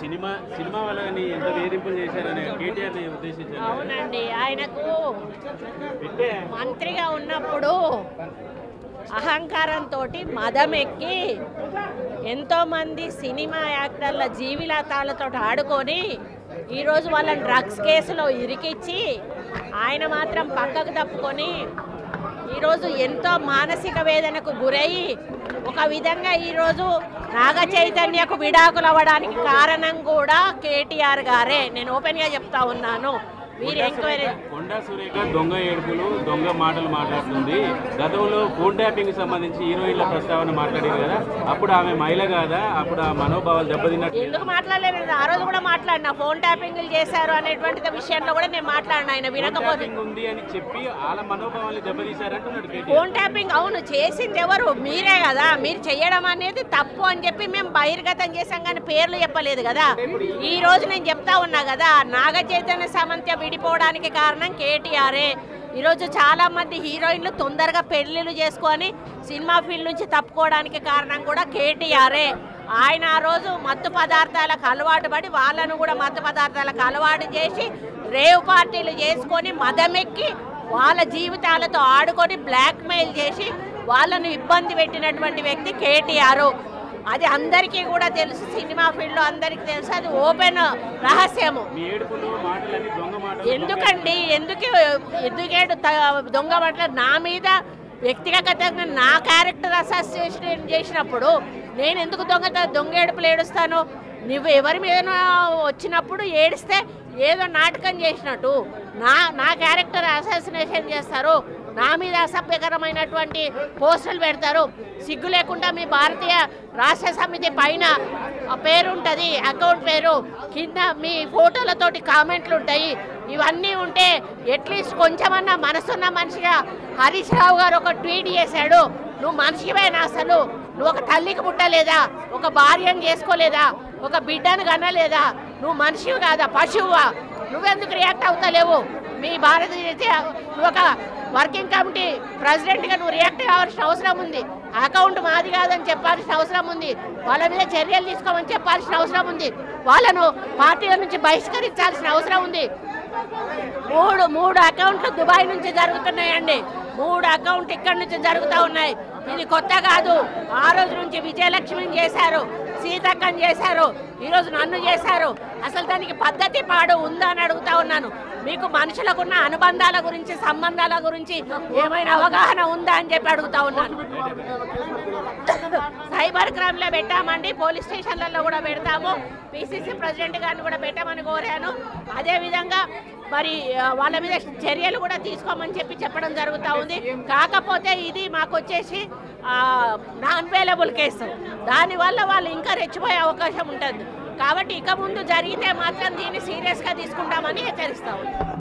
Cinema వాళ్ళని ఎంత వేధింపులు చేశారని కేటీఆర్ ని ఉద్దేశించారు. అవునండి, ఆయనకు మంత్రిగా ఉన్నప్పుడు అహంకారంతో మదమెక్కి ఎంతోమంది సినిమా యాక్టర్ల జీవితాలతో ఆడుకొని ఈరోజు వాళ్ళని డ్రగ్స్ కేసులో ఇరికిచ్చి ఆయన మాత్రం పక్కకు తప్పుకొని ఈరోజు ఎంతో మానసిక వేదనకు గురయ్యి ఒక విధంగా ఈరోజు నాగ చైతన్యకు విడాకులు అవ్వడానికి కారణం కూడా కేటీఆర్ గారే. నేను ఓపెన్గా చెప్తా ఉన్నాను. మీరు ఎంక్వైరీ కొండా సురేఖ దొంగ ఏడుపులు దొంగ మాటలు మాట్లాడుతుంది. గతంలో ఫోన్ ట్యాపింగ్ సంబంధించి హీరోయిన్ల ప్రస్తావన మాట్లాడారు కదా, అప్పుడు ఆమె మహిళ కాదా, అప్పుడు ఆ మనోభావాలు దెబ్బతిన్నట్టు ఎందుకు మాట్లాడలేదు? ఆ రోజు కూడా మాట్లాడినా ఫోన్ ట్యాపింగ్లు చేశారు అనేటువంటి విషయంలో కూడా నేను మాట్లాడినా. ఆయన వినకపోతే ఉంది అని చెప్పి వాళ్ళ మనోభావాలు దెబ్బతీశారంటున్నాడు. ఫోన్ ట్యాపింగ్ అవును చేసింది ఎవరు? మీరే కదా. మీరు చేయడం అనేది తప్పు అని చెప్పి మేము బహిర్గతం చేశాం కానీ పేర్లు చెప్పలేదు కదా. ఈ రోజు నేను చెప్తా ఉన్నా కదా, నాగ చైతన్య సామంత్య విడిపోవడానికి కారణం కేటీఆరే. ఈరోజు చాలామంది హీరోయిన్లు తొందరగా పెళ్లిళ్ళు చేసుకొని సినిమా ఫీల్డ్ నుంచి తప్పుకోవడానికి కారణం కూడా కేటీఆరే. ఆయన ఆ రోజు మత్తు పదార్థాలకు అలవాటు పడి వాళ్ళను కూడా మత్తు పదార్థాలకు అలవాటు చేసి రేవ్ పార్టీలు చేసుకొని మదమెక్కి వాళ్ళ జీవితాలతో ఆడుకొని బ్లాక్మెయిల్ చేసి వాళ్ళను ఇబ్బంది పెట్టినటువంటి వ్యక్తి కేటీఆర్. అది అందరికీ కూడా తెలుసు, సినిమా ఫీల్డ్లో అందరికీ తెలుసు, అది ఓపెన్ రహస్యము. ఎందుకండి ఎందుకేడు దొంగ మాటలు నా మీద వ్యక్తిగతంగా నా క్యారెక్టర్ అసోసియేషన్ చేసినప్పుడు నేను ఎందుకు దొంగ ఏడుపులు ఏడుస్తాను? నువ్వు ఎవరి మీద వచ్చినప్పుడు ఏడిస్తే ఏదో నాటకం చేసినట్టు నా క్యారెక్టర్ అసాసినేషన్ చేస్తారు, నా మీద అసభ్యకరమైనటువంటి పోస్టులు పెడతారు. సిగ్గు లేకుండా మీ భారతీయ రాష్ట్ర సమితి పైన పేరు ఉంటుంది, అకౌంట్ పేరు, కింద మీ ఫోటోలతోటి కామెంట్లు ఉంటాయి. ఇవన్నీ ఉంటే అట్లీస్ట్ కొంచెమన్నా మనసున్న మనిషిగా హరీష్ రావు గారు ఒక ట్వీట్ చేశాడు, నువ్వు మనిషివేనా అసలు? నువ్వు ఒక తల్లికి పుట్టలేదా? ఒక భార్యను చేసుకోలేదా? ఒక బిడ్డను కనలేదా? నువ్వు మనిషివి కాదా? పశువువా? నువ్వెందుకు రియాక్ట్ అవుతలేవు? మీ భారతీయ నువ్వు ఒక వర్కింగ్ కమిటీ ప్రెసిడెంట్గా నువ్వు రియాక్ట్ కావాల్సిన అవసరం ఉంది. అకౌంట్ మాది కాదని చెప్పాల్సిన అవసరం ఉంది. వాళ్ళ మీద చర్యలు తీసుకోమని చెప్పాల్సిన అవసరం ఉంది. వాళ్ళను పార్టీల నుంచి బహిష్కరించాల్సిన అవసరం ఉంది. మూడు అకౌంట్లు దుబాయ్ నుంచి జరుగుతున్నాయండి. 3 అకౌంట్లు ఇక్కడ నుంచి జరుగుతూ ఉన్నాయి. ఇది కొత్త కాదు. ఆ రోజు నుంచి విజయలక్ష్మిని చేశారు, సీతక్కని చేశారు, ఈరోజు నన్ను చేశారు. అసలు దానికి పద్ధతి పాడు ఉందా అని అడుగుతా ఉన్నాను. మీకు మనుషులకున్న అనుబంధాల గురించి సంబంధాల గురించి ఏమైనా అవగాహన ఉందా అని చెప్పి అడుగుతా ఉన్నాను. సైబర్ క్రైమ్లో పెట్టామండి, పోలీస్ స్టేషన్లలో కూడా పెడతాము. పిసిసి ప్రెసిడెంట్ గారిని కూడా పెట్టమని కోరాను. అదేవిధంగా మరి వాళ్ళ మీద చర్యలు కూడా తీసుకోమని చెప్పడం జరుగుతూ ఉంది. కాకపోతే ఇది మాకు వచ్చేసి నాన్ అవైలబుల్ కేసు, దానివల్ల వాళ్ళు ఇంకా రెచ్చిపోయే అవకాశం ఉంటుంది. కాబట్టి ఇక ముందు జరిగితే మాత్రం దీన్ని సీరియస్గా తీసుకుంటామని హెచ్చరిస్తా ఉంది.